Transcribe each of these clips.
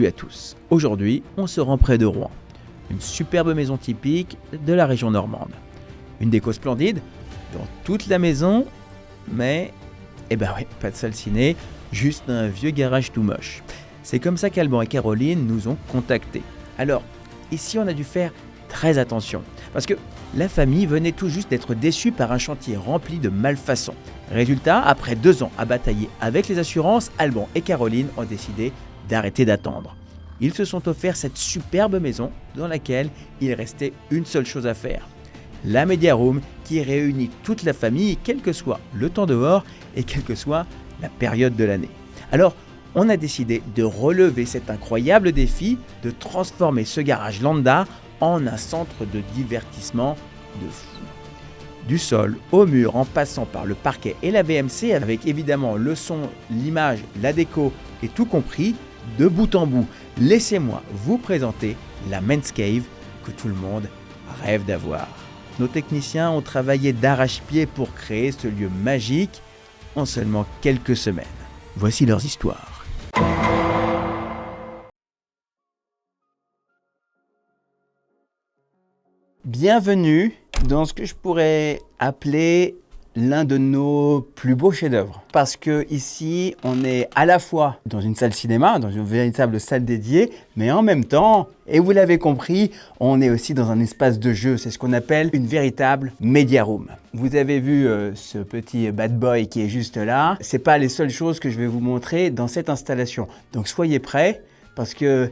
Salut à tous, aujourd'hui on se rend près de Rouen, une superbe maison typique de la région normande. Une déco splendide dans toute la maison, mais pas de salle ciné, juste un vieux garage tout moche. C'est comme ça qu'Alban et Caroline nous ont contactés. Alors, ici on a dû faire très attention, parce que la famille venait tout juste d'être déçue par un chantier rempli de malfaçons. Résultat, après 2 ans à batailler avec les assurances, Alban et Caroline ont décidé d'arrêter d'attendre. Ils se sont offerts cette superbe maison dans laquelle il restait une seule chose à faire. La Media Room qui réunit toute la famille, quel que soit le temps dehors et quelle que soit la période de l'année. Alors, on a décidé de relever cet incroyable défi de transformer ce garage lambda en un centre de divertissement de fou. Du sol au mur en passant par le parquet et la VMC avec évidemment le son, l'image, la déco et tout compris de bout en bout. Laissez-moi vous présenter la Men's Cave que tout le monde rêve d'avoir. Nos techniciens ont travaillé d'arrache-pied pour créer ce lieu magique en seulement quelques semaines. Voici leurs histoires. Bienvenue dans ce que je pourrais appeler l'un de nos plus beaux chefs-d'œuvre. Parce que ici, on est à la fois dans une salle cinéma, dans une véritable salle dédiée, mais en même temps, et vous l'avez compris, on est aussi dans un espace de jeu. C'est ce qu'on appelle une véritable media room. Vous avez vu ce petit bad boy qui est juste là. C'est pas les seules choses que je vais vous montrer dans cette installation. Donc soyez prêts, parce que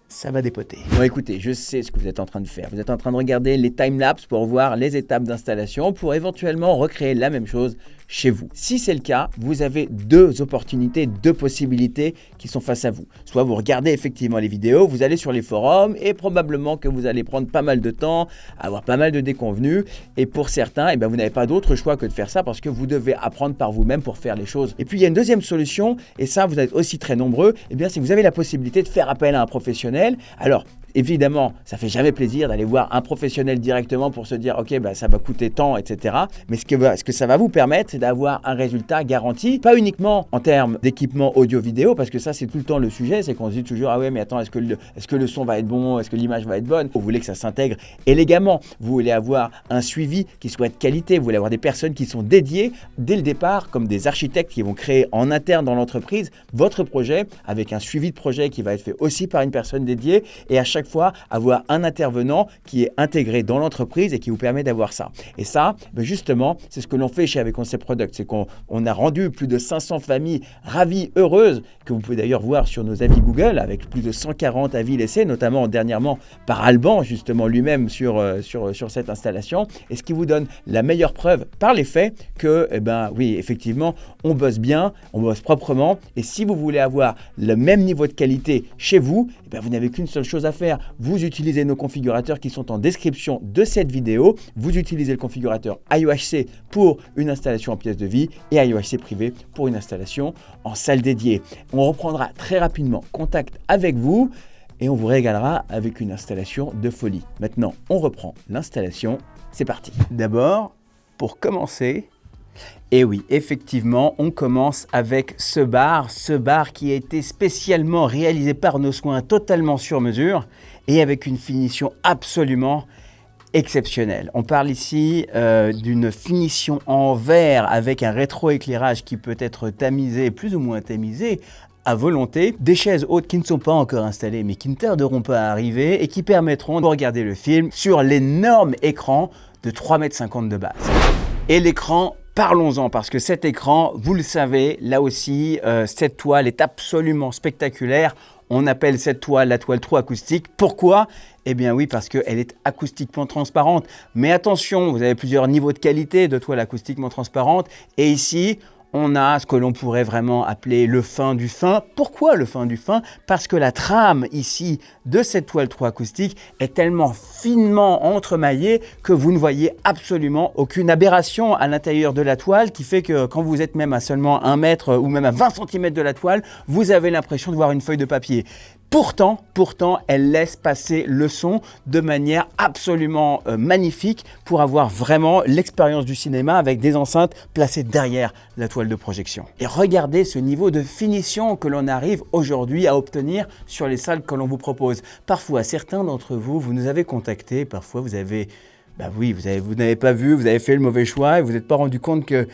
ça va dépoter. Bon écoutez, je sais ce que vous êtes en train de faire. Vous êtes en train de regarder les timelapses pour voir les étapes d'installation pour éventuellement recréer la même chose chez vous. Si c'est le cas, vous avez 2 opportunités, 2 possibilités qui sont face à vous. Soit vous regardez effectivement les vidéos, vous allez sur les forums et probablement que vous allez prendre pas mal de temps, avoir pas mal de déconvenus. Et pour certains, vous n'avez pas d'autre choix que de faire ça parce que vous devez apprendre par vous-même pour faire les choses. Et puis il y a une deuxième solution, et ça vous êtes aussi très nombreux, c'est que vous avez la possibilité de faire appel à un professionnel. Alors, évidemment, ça fait jamais plaisir d'aller voir un professionnel directement pour se dire ok, ça va coûter tant, etc. Mais ce que ça va vous permettre, c'est d'avoir un résultat garanti, pas uniquement en termes d'équipement audio-vidéo, parce que ça c'est tout le temps le sujet, c'est qu'on se dit toujours ah ouais mais attends, est-ce que le son va être bon, est-ce que l'image va être bonne. Vous voulez que ça s'intègre élégamment, vous voulez avoir un suivi qui soit de qualité, vous voulez avoir des personnes qui sont dédiées dès le départ, comme des architectes qui vont créer en interne dans l'entreprise votre projet, avec un suivi de projet qui va être fait aussi par une personne dédiée, et à chaque fois avoir un intervenant qui est intégré dans l'entreprise et qui vous permet d'avoir ça. Et ça, justement, c'est ce que l'on fait chez Avec Concept Product, c'est qu'on a rendu plus de 500 familles ravies, heureuses, que vous pouvez d'ailleurs voir sur nos avis Google, avec plus de 140 avis laissés, notamment dernièrement par Alban, justement lui-même sur cette installation, et ce qui vous donne la meilleure preuve par les faits que, oui, effectivement, on bosse bien, on bosse proprement, et si vous voulez avoir le même niveau de qualité chez vous, vous n'avez qu'une seule chose à faire. Vous utilisez nos configurateurs qui sont en description de cette vidéo. Vous utilisez le configurateur IOHC pour une installation en pièce de vie et IOHC privé pour une installation en salle dédiée. On reprendra très rapidement contact avec vous et on vous régalera avec une installation de folie. Maintenant, on reprend l'installation. C'est parti. D'abord, pour commencer, et oui, effectivement, on commence avec ce bar qui a été spécialement réalisé par nos soins totalement sur mesure et avec une finition absolument exceptionnelle. On parle ici d'une finition en verre avec un rétroéclairage qui peut être tamisé, plus ou moins tamisé, à volonté, des chaises hautes qui ne sont pas encore installées mais qui ne tarderont pas à arriver et qui permettront de regarder le film sur l'énorme écran de 3,50 m de base. Et l'écran, parlons-en, parce que cet écran, vous le savez, là aussi, cette toile est absolument spectaculaire. On appelle cette toile la toile True acoustique. Pourquoi ? Oui, parce qu'elle est acoustiquement transparente. Mais attention, vous avez plusieurs niveaux de qualité de toile acoustiquement transparente. Et ici, on a ce que l'on pourrait vraiment appeler le fin du fin. Pourquoi le fin du fin? Parce que la trame ici de cette toile True acoustique est tellement finement entremaillée que vous ne voyez absolument aucune aberration à l'intérieur de la toile, qui fait que quand vous êtes même à seulement 1 mètre ou même à 20 cm de la toile, vous avez l'impression de voir une feuille de papier. Pourtant, elle laisse passer le son de manière absolument magnifique pour avoir vraiment l'expérience du cinéma avec des enceintes placées derrière la toile de projection. Et regardez ce niveau de finition que l'on arrive aujourd'hui à obtenir sur les salles que l'on vous propose. Parfois, certains d'entre vous, vous nous avez contactés, parfois vous avez... vous n'avez pas vu, vous avez fait le mauvais choix et vous n'êtes pas rendu compte que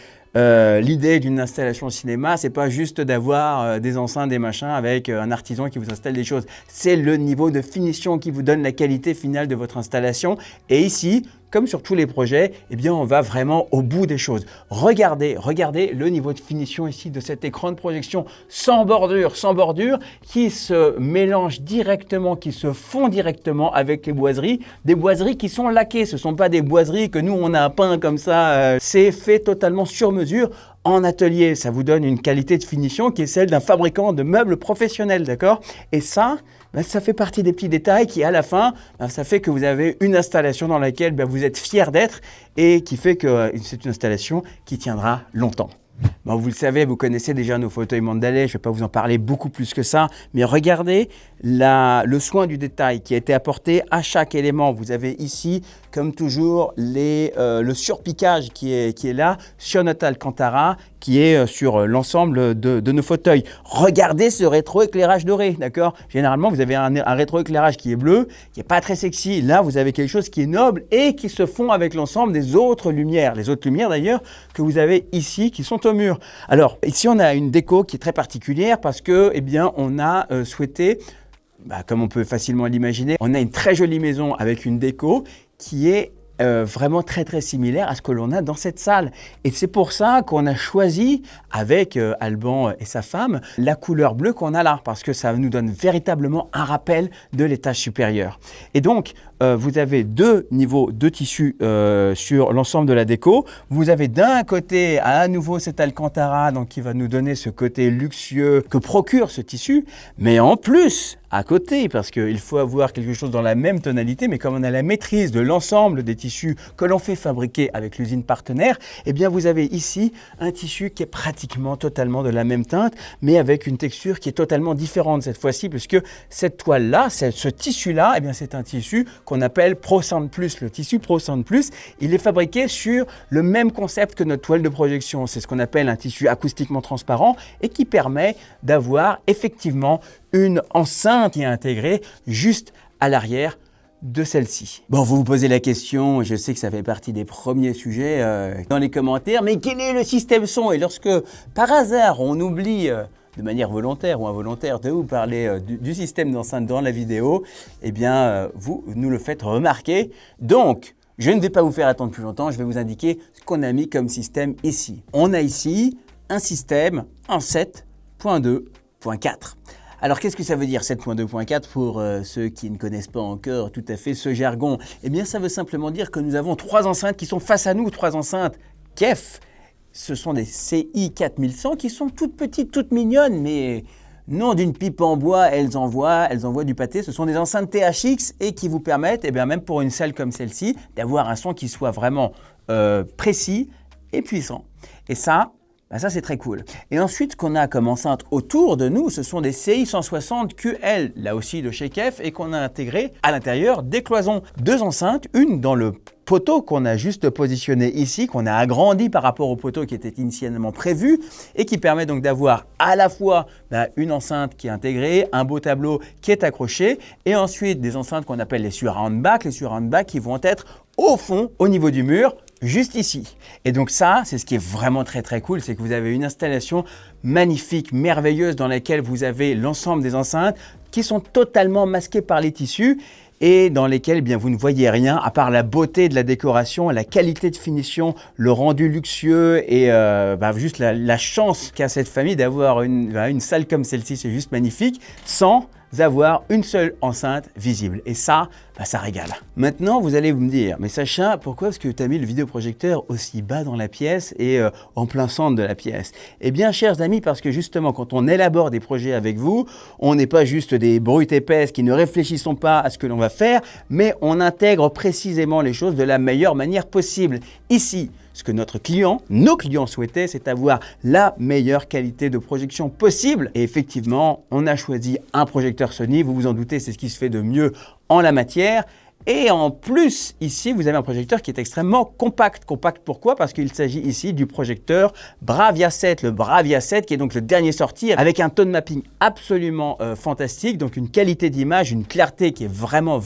l'idée d'une installation cinéma, c'est pas juste d'avoir des enceintes, des machins avec un artisan qui vous installe des choses. C'est le niveau de finition qui vous donne la qualité finale de votre installation. Et ici, comme sur tous les projets, eh bien, on va vraiment au bout des choses. Regardez le niveau de finition ici de cet écran de projection sans bordure, qui se mélange directement, qui se fond directement avec les boiseries. Des boiseries qui sont laquées. Ce ne sont pas des boiseries que nous, on a peint comme ça. C'est fait totalement sur mesure en atelier. Ça vous donne une qualité de finition qui est celle d'un fabricant de meubles professionnel, d'accord? Et ça, ça fait partie des petits détails qui, à la fin, ça fait que vous avez une installation dans laquelle vous êtes fier d'être et qui fait que c'est une installation qui tiendra longtemps. Bon, vous le savez, vous connaissez déjà nos fauteuils Mandalay, je ne vais pas vous en parler beaucoup plus que ça, mais regardez le soin du détail qui a été apporté à chaque élément. Vous avez ici, comme toujours, le surpiquage qui est là sur notre Alcantara, qui est sur l'ensemble de nos fauteuils. Regardez ce rétroéclairage doré, d'accord? Généralement, vous avez un rétroéclairage qui est bleu, qui n'est pas très sexy. Là, vous avez quelque chose qui est noble et qui se fond avec l'ensemble des autres lumières. Les autres lumières, d'ailleurs, que vous avez ici, qui sont au mur. Alors, ici, on a une déco qui est très particulière parce que, eh bien, on a souhaité, comme on peut facilement l'imaginer, on a une très jolie maison avec une déco qui est vraiment très similaire à ce que l'on a dans cette salle. Et c'est pour ça qu'on a choisi, avec Alban et sa femme, la couleur bleue qu'on a là, parce que ça nous donne véritablement un rappel de l'étage supérieur. Et donc, vous avez deux niveaux de tissu sur l'ensemble de la déco. Vous avez d'un côté, à nouveau, cet Alcantara donc, qui va nous donner ce côté luxueux que procure ce tissu, mais en plus, à côté, parce qu'il faut avoir quelque chose dans la même tonalité, mais comme on a la maîtrise de l'ensemble des tissus que l'on fait fabriquer avec l'usine partenaire, eh bien vous avez ici un tissu qui est pratiquement totalement de la même teinte, mais avec une texture qui est totalement différente cette fois-ci, puisque cette toile-là, ce tissu-là, eh bien c'est un tissu qu'on appelle ProSound Plus. Le tissu ProSound Plus, il est fabriqué sur le même concept que notre toile de projection. C'est ce qu'on appelle un tissu acoustiquement transparent et qui permet d'avoir effectivement une enceinte qui est intégrée juste à l'arrière de celle-ci. Bon, vous vous posez la question, je sais que ça fait partie des premiers sujets dans les commentaires, mais quel est le système son? Et lorsque, par hasard, on oublie de manière volontaire ou involontaire de vous parler du système d'enceinte dans la vidéo, eh bien, vous nous le faites remarquer. Donc, je ne vais pas vous faire attendre plus longtemps, je vais vous indiquer ce qu'on a mis comme système ici. On a ici un système en 7.2.4. Alors, qu'est-ce que ça veut dire 7.2.4 pour ceux qui ne connaissent pas encore tout à fait ce jargon? Eh bien, ça veut simplement dire que nous avons trois enceintes qui sont face à nous, trois enceintes KEF. Ce sont des CI 4100 qui sont toutes petites, toutes mignonnes, mais non d'une pipe en bois, elles envoient du pâté. Ce sont des enceintes THX et qui vous permettent, eh bien, même pour une salle comme celle-ci, d'avoir un son qui soit vraiment précis et puissant. Et ça c'est très cool. Et ensuite, ce qu'on a comme enceinte autour de nous, ce sont des CI 160 QL, là aussi de chez KEF, et qu'on a intégré à l'intérieur des cloisons. Deux enceintes, une dans le poteau qu'on a juste positionné ici, qu'on a agrandi par rapport au poteau qui était initialement prévu, et qui permet donc d'avoir à la fois une enceinte qui est intégrée, un beau tableau qui est accroché, et ensuite des enceintes qu'on appelle les surround back, qui vont être au fond, au niveau du mur, juste ici. Et donc ça, c'est ce qui est vraiment très cool, c'est que vous avez une installation magnifique, merveilleuse, dans laquelle vous avez l'ensemble des enceintes qui sont totalement masquées par les tissus et dans lesquelles eh bien, vous ne voyez rien à part la beauté de la décoration, la qualité de finition, le rendu luxueux et juste la chance qu'a cette famille d'avoir une salle comme celle-ci, c'est juste magnifique, sans avoir une seule enceinte visible. Et ça, ça régale. Maintenant, vous allez me dire, mais Sacha, pourquoi est-ce que tu as mis le vidéoprojecteur aussi bas dans la pièce et en plein centre de la pièce? Eh bien, chers amis, parce que justement, quand on élabore des projets avec vous, on n'est pas juste des brutes épaisses qui ne réfléchissons pas à ce que l'on va faire, mais on intègre précisément les choses de la meilleure manière possible. Ici, ce que notre client, nos clients souhaitaient, c'est avoir la meilleure qualité de projection possible. Et effectivement, on a choisi un projecteur Sony, vous vous en doutez, c'est ce qui se fait de mieux en la matière. Et en plus, ici, vous avez un projecteur qui est extrêmement compact. Compact pourquoi? Parce qu'il s'agit ici du projecteur Bravia 7. Le Bravia 7 qui est donc le dernier sorti avec un tone mapping absolument fantastique. Donc une qualité d'image, une clarté qui est vraiment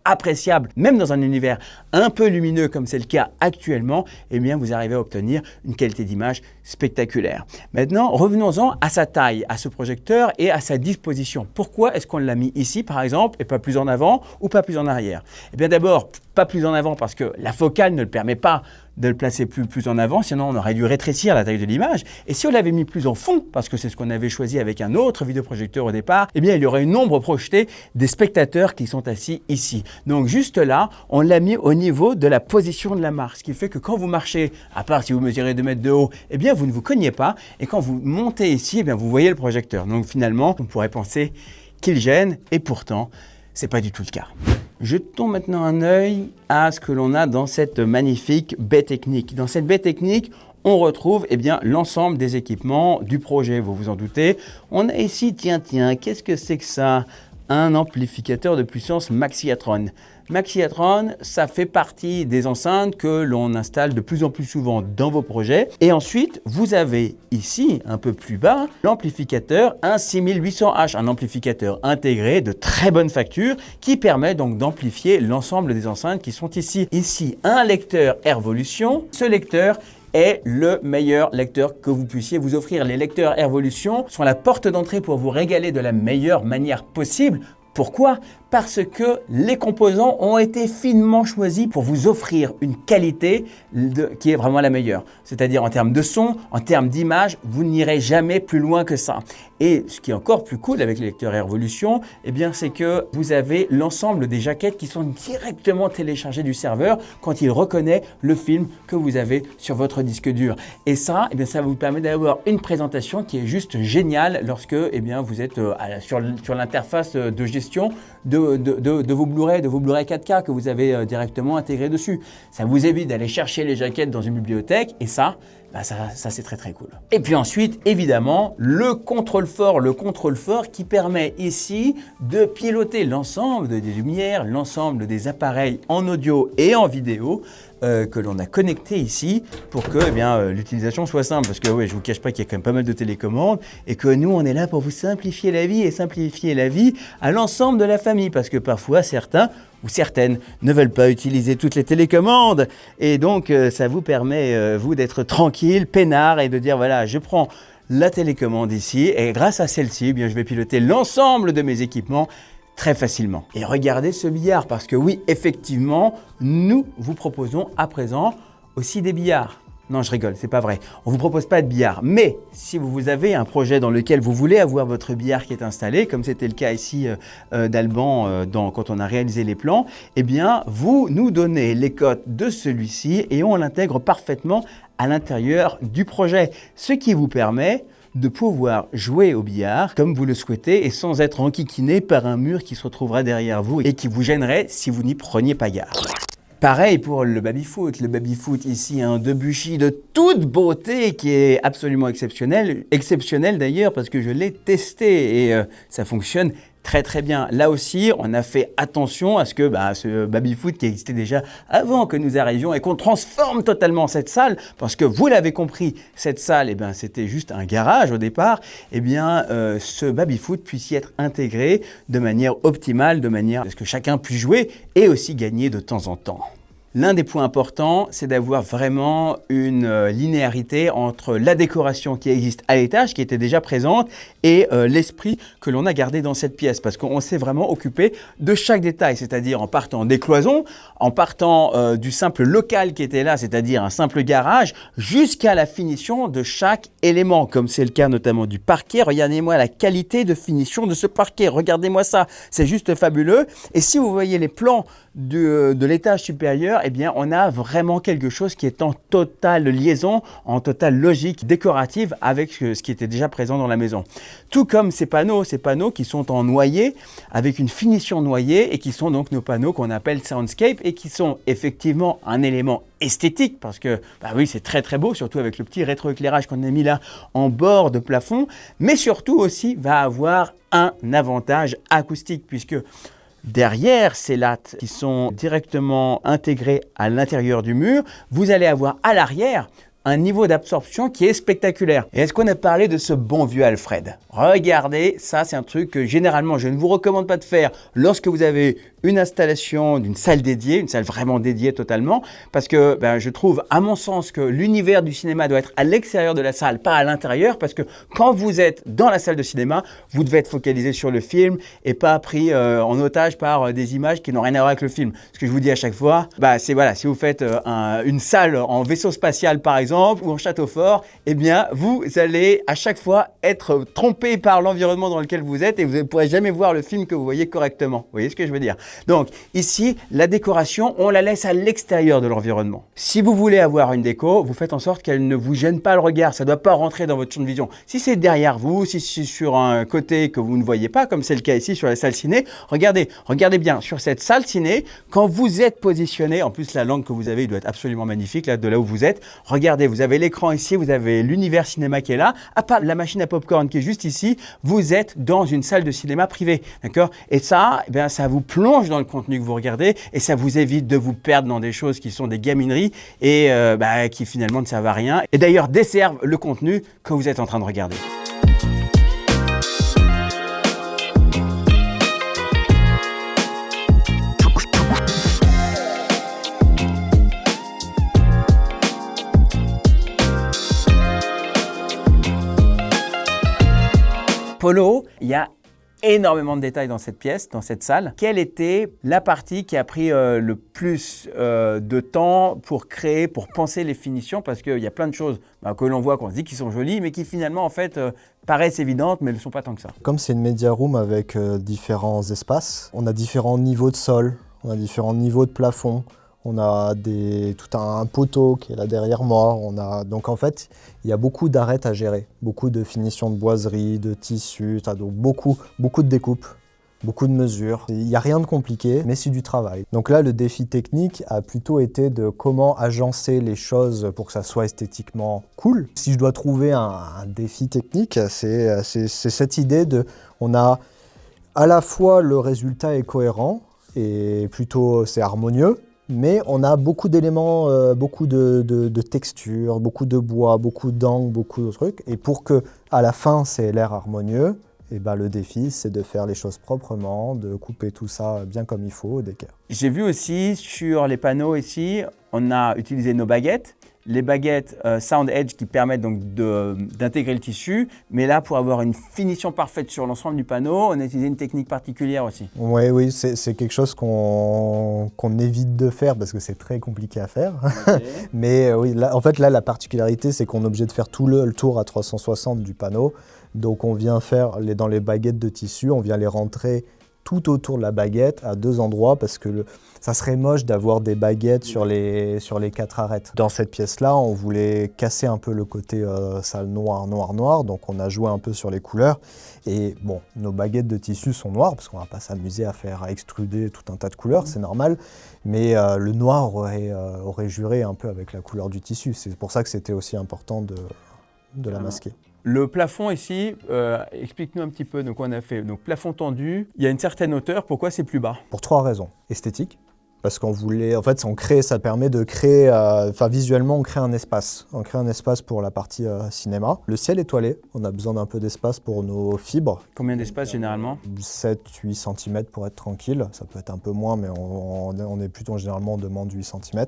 appréciable, même dans un univers un peu lumineux comme c'est le cas actuellement, eh bien vous arrivez à obtenir une qualité d'image spectaculaire. Maintenant, revenons-en à sa taille, à ce projecteur et à sa disposition. Pourquoi est-ce qu'on l'a mis ici, par exemple, et pas plus en avant ou pas plus en arrière? Eh bien d'abord, pas plus en avant parce que la focale ne le permet pas de le placer plus en avant, sinon on aurait dû rétrécir la taille de l'image. Et si on l'avait mis plus en fond, parce que c'est ce qu'on avait choisi avec un autre vidéoprojecteur au départ, eh bien il y aurait une ombre projetée des spectateurs qui sont assis ici. Donc juste là, on l'a mis au niveau de la position de la marque, ce qui fait que quand vous marchez, à part si vous mesurez 2 mètres de haut, eh bien vous ne vous cognez pas, et quand vous montez ici, eh bien vous voyez le projecteur. Donc finalement, on pourrait penser qu'il gêne, et pourtant, c'est pas du tout le cas. Jetons maintenant un œil à ce que l'on a dans cette magnifique baie technique. Dans cette baie technique, on retrouve l'ensemble des équipements du projet, vous vous en doutez. On a ici, tiens, qu'est-ce que c'est que ça? Un amplificateur de puissance Maxiatron. Maxiatron, ça fait partie des enceintes que l'on installe de plus en plus souvent dans vos projets. Et ensuite, vous avez ici, un peu plus bas, l'amplificateur 16800H, un amplificateur intégré de très bonne facture qui permet donc d'amplifier l'ensemble des enceintes qui sont ici. Ici, un lecteur Airvolution. Ce lecteur est le meilleur lecteur que vous puissiez vous offrir. Les lecteurs Airvolution sont la porte d'entrée pour vous régaler de la meilleure manière possible. Pourquoi? Parce que les composants ont été finement choisis pour vous offrir une qualité qui est vraiment la meilleure. C'est-à-dire en termes de son, en termes d'image, vous n'irez jamais plus loin que ça. Et ce qui est encore plus cool avec les lecteurs Airvolution, eh bien, c'est que vous avez l'ensemble des jaquettes qui sont directement téléchargées du serveur quand il reconnaît le film que vous avez sur votre disque dur. Et ça, eh bien, ça vous permet d'avoir une présentation qui est juste géniale lorsque vous êtes sur l'interface de gestion de vos Blu-ray, 4K que vous avez directement intégré dessus. Ça vous évite d'aller chercher les jaquettes dans une bibliothèque et ça c'est très cool. Et puis ensuite, évidemment, le contrôle fort qui permet ici de piloter l'ensemble des lumières, l'ensemble des appareils en audio et en vidéo que l'on a connecté ici pour que l'utilisation soit simple. Parce que je ne vous cache pas qu'il y a quand même pas mal de télécommandes et que nous, on est là pour vous simplifier la vie et simplifier la vie à l'ensemble de la famille. Parce que parfois, certains ou certaines ne veulent pas utiliser toutes les télécommandes. Et donc, ça vous permet, vous, d'être tranquille, peinard et de dire, voilà, je prends la télécommande ici et grâce à celle-ci, je vais piloter l'ensemble de mes équipements très facilement. Et regardez ce billard parce que oui, effectivement, nous vous proposons à présent aussi des billards. Non, je rigole, c'est pas vrai. On ne vous propose pas de billard. Mais si vous avez un projet dans lequel vous voulez avoir votre billard qui est installé, comme c'était le cas ici d'Alban quand on a réalisé les plans, eh bien, vous nous donnez les cotes de celui-ci et on l'intègre parfaitement à l'intérieur du projet. Ce qui vous permet de pouvoir jouer au billard comme vous le souhaitez et sans être enquiquiné par un mur qui se retrouvera derrière vous et qui vous gênerait si vous n'y preniez pas garde. Pareil pour le baby-foot. Le baby-foot ici, un Debuchy de toute beauté qui est absolument exceptionnel. Exceptionnel d'ailleurs parce que je l'ai testé et ça fonctionne très bien. Là aussi, on a fait attention à ce que ce baby-foot qui existait déjà avant que nous arrivions et qu'on transforme totalement cette salle parce que vous l'avez compris, cette salle, c'était juste un garage au départ. Ce baby-foot puisse y être intégré de manière optimale, de manière à ce que chacun puisse jouer et aussi gagner de temps en temps. L'un des points importants, c'est d'avoir vraiment une linéarité entre la décoration qui existe à l'étage, qui était déjà présente, et l'esprit que l'on a gardé dans cette pièce. Parce qu'on s'est vraiment occupé de chaque détail, c'est-à-dire en partant des cloisons, en partant du simple local qui était là, c'est-à-dire un simple garage, jusqu'à la finition de chaque élément, comme c'est le cas notamment du parquet. Regardez-moi la qualité de finition de ce parquet, regardez-moi ça, c'est juste fabuleux. Et si vous voyez les plans de l'étage supérieur, eh bien, on a vraiment quelque chose qui est en totale liaison, en totale logique décorative avec ce qui était déjà présent dans la maison. Tout comme ces panneaux qui sont en noyer, avec une finition noyer et qui sont donc nos panneaux qu'on appelle Soundscape et qui sont effectivement un élément esthétique parce que, bah oui, c'est très très beau, surtout avec le petit rétroéclairage qu'on a mis là en bord de plafond, mais surtout aussi va avoir un avantage acoustique puisque derrière ces lattes qui sont directement intégrées à l'intérieur du mur, vous allez avoir à l'arrière un niveau d'absorption qui est spectaculaire. Et est-ce qu'on a parlé de ce bon vieux Alfred? Regardez, ça c'est un truc que généralement je ne vous recommande pas de faire lorsque vous avez une installation d'une salle dédiée, une salle vraiment dédiée totalement, parce que je trouve, à mon sens, que l'univers du cinéma doit être à l'extérieur de la salle, pas à l'intérieur, parce que quand vous êtes dans la salle de cinéma, vous devez être focalisé sur le film et pas pris en otage par des images qui n'ont rien à voir avec le film. Ce que je vous dis à chaque fois, c'est voilà, si vous faites une salle en vaisseau spatial par exemple, ou en château fort, eh bien vous allez à chaque fois être trompé par l'environnement dans lequel vous êtes et vous ne pourrez jamais voir le film que vous voyez correctement. Vous voyez ce que je veux dire? Donc ici, la décoration, on la laisse à l'extérieur de l'environnement. Si vous voulez avoir une déco, vous faites en sorte qu'elle ne vous gêne pas le regard. Ça ne doit pas rentrer dans votre champ de vision. Si c'est derrière vous, si c'est sur un côté que vous ne voyez pas, comme c'est le cas ici sur la salle ciné, regardez bien sur cette salle ciné, quand vous êtes positionné, en plus la langue que vous avez, il doit être absolument magnifique, là, de là où vous êtes. Regardez, vous avez l'écran ici, vous avez l'univers cinéma qui est là. À part la machine à popcorn qui est juste ici, vous êtes dans une salle de cinéma privée, d'accord? Et ça, ça vous plonge dans le contenu que vous regardez et ça vous évite de vous perdre dans des choses qui sont des gamineries et qui finalement ne servent à rien et d'ailleurs desservent le contenu que vous êtes en train de regarder. Polo, il y a énormément de détails dans cette pièce, dans cette salle. Quelle était la partie qui a pris le plus de temps pour créer, pour penser les finitions? Parce qu'il y a plein de choses que l'on voit, qu'on se dit qu'ils sont jolies, mais qui finalement en fait paraissent évidentes, mais ne le sont pas tant que ça. Comme c'est une media room avec différents espaces, on a différents niveaux de sol, on a différents niveaux de plafond. On a tout un poteau qui est là derrière moi. Donc en fait, il y a beaucoup d'arêtes à gérer, beaucoup de finitions de boiserie, de tissu, donc beaucoup de découpes, beaucoup de mesures. Il n'y a rien de compliqué, mais c'est du travail. Donc là, le défi technique a plutôt été de comment agencer les choses pour que ça soit esthétiquement cool. Si je dois trouver un défi technique, c'est cette idée on a à la fois le résultat est cohérent et plutôt c'est harmonieux, mais on a beaucoup d'éléments, beaucoup de textures, beaucoup de bois, beaucoup d'angles, beaucoup de trucs. Et pour que à la fin, c'est l'air harmonieux, le défi, c'est de faire les choses proprement, de couper tout ça bien comme il faut au d'équerre. J'ai vu aussi sur les panneaux ici, on a utilisé nos baguettes. Les baguettes Sound Edge qui permettent donc d'intégrer le tissu, mais là pour avoir une finition parfaite sur l'ensemble du panneau, on a utilisé une technique particulière aussi. Oui, c'est quelque chose qu'on évite de faire parce que c'est très compliqué à faire. Okay. Mais oui, là, en fait là la particularité c'est qu'on est obligé de faire tout le tour à 360 du panneau. Donc on vient faire dans les baguettes de tissu, on vient les rentrer tout autour de la baguette à deux endroits parce que ça serait moche d'avoir des baguettes sur les 4 arêtes. Dans cette pièce-là, on voulait casser un peu le côté salle noir, donc on a joué un peu sur les couleurs. Et bon, nos baguettes de tissu sont noires parce qu'on ne va pas s'amuser à extruder tout un tas de couleurs, c'est normal. Mais le noir aurait juré un peu avec la couleur du tissu. C'est pour ça que c'était aussi important de la masquer. Le plafond ici, explique-nous un petit peu. Donc on a fait plafond tendu, il y a une certaine hauteur, pourquoi c'est plus bas? Pour 3 raisons. Esthétique, parce qu'on voulait, en fait ça permet de créer, visuellement on crée un espace. On crée un espace pour la partie cinéma. Le ciel étoilé, on a besoin d'un peu d'espace pour nos fibres. Combien d'espace généralement? 7-8 cm pour être tranquille, ça peut être un peu moins mais on est plutôt généralement on demande 8 cm.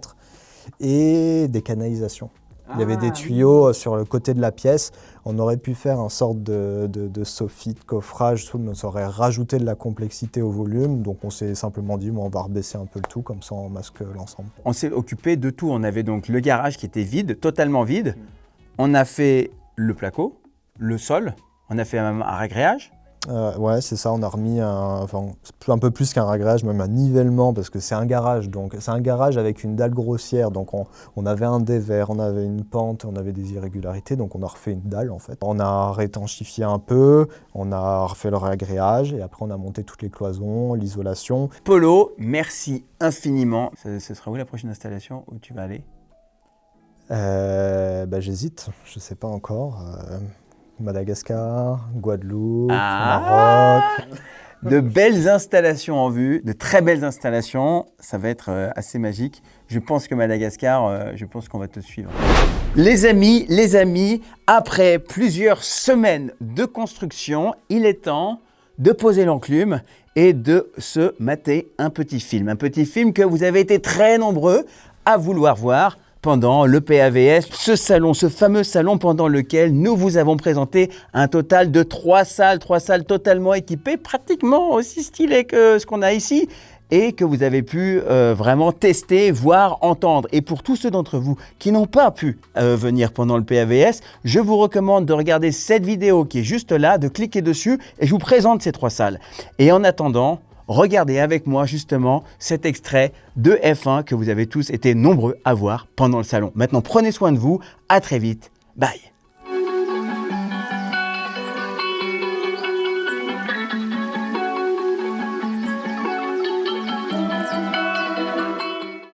Et des canalisations. Il y avait des tuyaux sur le côté de la pièce. On aurait pu faire une sorte de soffit, de coffrage, mais ça aurait rajouté de la complexité au volume. Donc on s'est simplement dit, on va rebaisser un peu le tout, comme ça on masque l'ensemble. On s'est occupé de tout. On avait donc le garage qui était vide, totalement vide. On a fait le placo, le sol. On a fait un ragréage. Ouais, c'est ça, on a remis un peu plus qu'un réglage, même un nivellement, parce que c'est un garage. Donc c'est un garage avec une dalle grossière, donc on avait un dévers, on avait une pente, on avait des irrégularités, donc on a refait une dalle en fait. On a rétenchifié un peu, on a refait le réagréage, et après on a monté toutes les cloisons, l'isolation. Polo, merci infiniment. Ce sera où la prochaine installation où tu vas aller? J'hésite, je sais pas encore. Madagascar, Guadeloupe, Ah, Maroc. de belles installations en vue, de très belles installations. Ça va être assez magique. Je pense que Madagascar, je pense qu'on va te suivre. Les amis, après plusieurs semaines de construction, il est temps de poser l'enclume et de se mater un petit film. Un petit film que vous avez été très nombreux à vouloir voir pendant le PAVS, ce fameux salon pendant lequel nous vous avons présenté un total de 3 salles totalement équipées, pratiquement aussi stylées que ce qu'on a ici, et que vous avez pu vraiment tester, voir, entendre. Et pour tous ceux d'entre vous qui n'ont pas pu venir pendant le PAVS, je vous recommande de regarder cette vidéo qui est juste là, de cliquer dessus, et je vous présente ces 3 salles. Et en attendant, regardez avec moi justement cet extrait de F1 que vous avez tous été nombreux à voir pendant le salon. Maintenant, prenez soin de vous. À très vite. Bye.